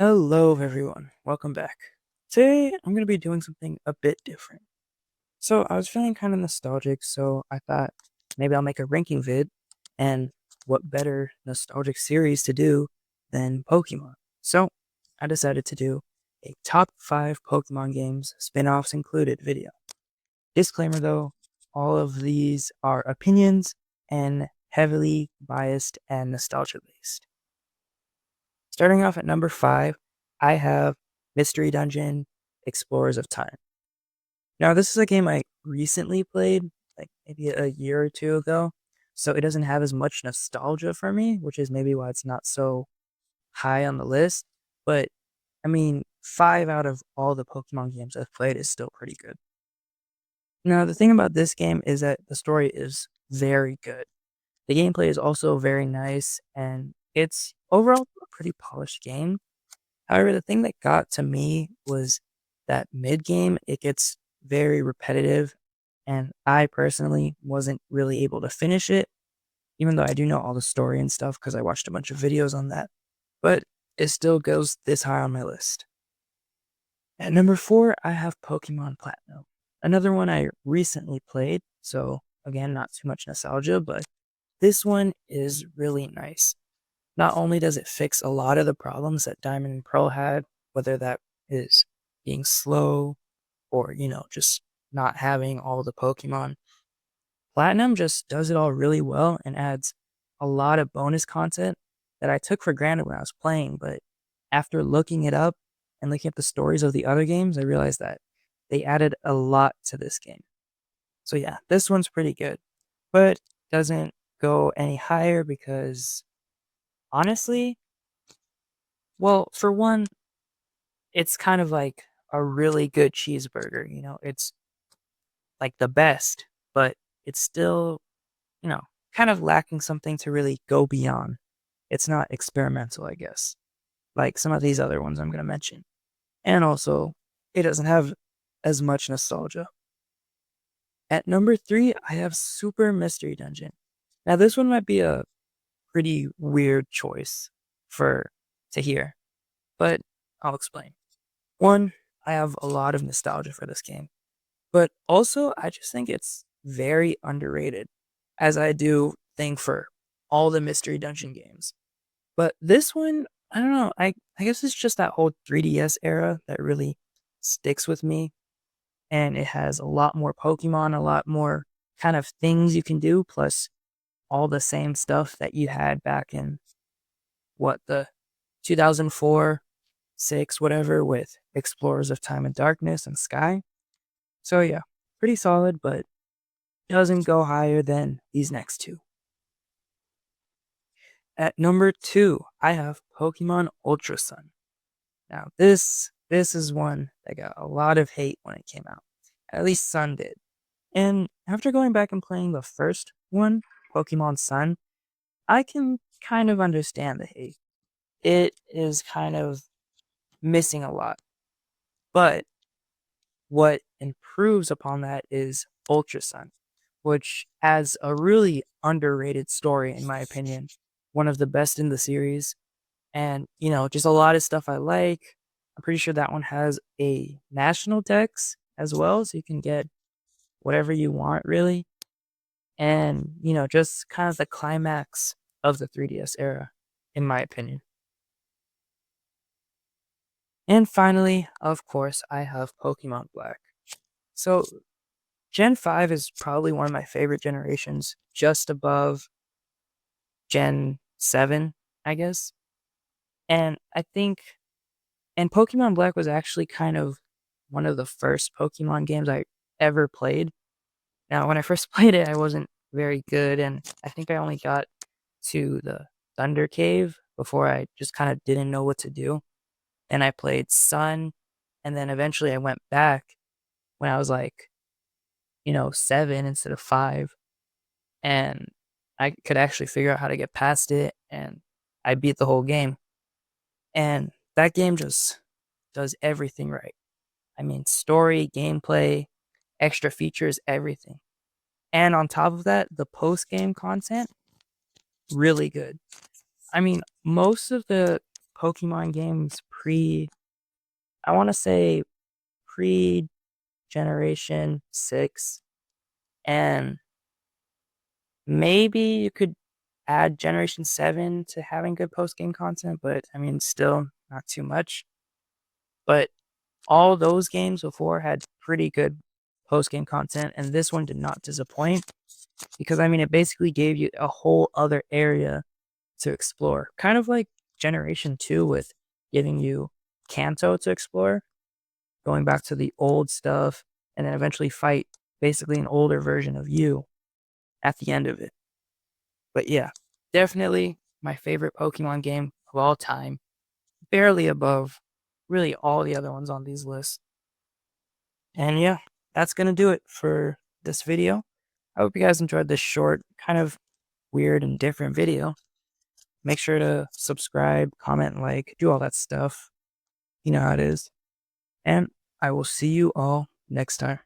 Hello, everyone. Welcome back. Today, I'm going to be doing something a bit different. So, I was feeling kind of nostalgic, so I thought maybe I'll make a ranking vid. And what better nostalgic series to do than Pokemon? So, I decided to do a top 5 Pokemon games, spin offs included video. Disclaimer though, all of these are opinions and heavily biased and nostalgia based. Starting off at number 5, I have Mystery Dungeon Explorers of Time. Now, this is a game I recently played, like maybe a year or two ago, so it doesn't have as much nostalgia for me, which is maybe why it's not so high on the list. But I mean, 5 out of all the Pokemon games I've played is still pretty good. Now, the thing about this game is that the story is very good. The gameplay is also very nice, and it's overall a pretty polished game. However, the thing that got to me was that mid game, it gets very repetitive, and I personally wasn't really able to finish it, even though I do know all the story and stuff because I watched a bunch of videos on that. But it still goes this high on my list. At number 4, I have Pokemon Platinum. Another one I recently played, so again, not too much nostalgia, but this one is really nice. Not only does it fix a lot of the problems that Diamond and Pearl had, whether that is being slow or, just not having all the Pokemon, Platinum just does it all really well and adds a lot of bonus content that I took for granted when I was playing. But after looking it up and looking at the stories of the other games, I realized that they added a lot to this game. So yeah, this one's pretty good, but doesn't go any higher because honestly, well, for one, it's kind of like a really good cheeseburger, it's like the best, but it's still, you know, kind of lacking something to really go beyond. It's not experimental, I guess, like some of these other ones I'm going to mention. And also, it doesn't have as much nostalgia. At number 3, I have Super Mystery Dungeon. Now, this one might be a pretty weird choice for to hear, but I'll explain. One, I have a lot of nostalgia for this game, but also I just think it's very underrated, as I do think for all the Mystery Dungeon games. But this one, I don't know, I guess it's just that whole 3DS era that really sticks with me, and it has a lot more Pokemon, a lot more kind of things you can do, plus all the same stuff that you had back in the 2004, 6, whatever, with Explorers of Time and Darkness and Sky. So yeah, pretty solid, but doesn't go higher than these next two. At number 2, I have Pokemon Ultra Sun. Now this is one that got a lot of hate when it came out. At least Sun did. And after going back and playing the first one, Pokemon Sun, I can kind of understand the hate. It is kind of missing a lot. But what improves upon that is Ultra Sun, which has a really underrated story, in my opinion. One of the best in the series. And, just a lot of stuff I like. I'm pretty sure that one has a national dex as well, so you can get whatever you want, really. And, just kind of the climax of the 3DS era, in my opinion. And finally, of course, I have Pokemon Black. So, Gen 5 is probably one of my favorite generations, just above Gen 7, I guess. And I think, and Pokemon Black was actually kind of one of the first Pokemon games I ever played. Now, when I first played it, I wasn't very good, and I think I only got to the Thunder Cave before I just kind of didn't know what to do. And I played Sun, and then eventually I went back when I was like, 7 instead of 5, and I could actually figure out how to get past it, and I beat the whole game. And that game just does everything right. I mean, story, gameplay, extra features, everything. And on top of that, the post-game content, really good. I mean, most of the Pokemon games I want to say pre Generation 6, and maybe you could add Generation 7 to having good post-game content, but I mean, still not too much. But all those games before had pretty good post-game content, and this one did not disappoint because, I mean, it basically gave you a whole other area to explore. Kind of like Generation 2 with giving you Kanto to explore, going back to the old stuff, and then eventually fight basically an older version of you at the end of it. But yeah, definitely my favorite Pokemon game of all time. Barely above really all the other ones on these lists. And yeah, that's going to do it for this video. I hope you guys enjoyed this short, kind of weird and different video. Make sure to subscribe, comment, like, do all that stuff. You know how it is. And I will see you all next time.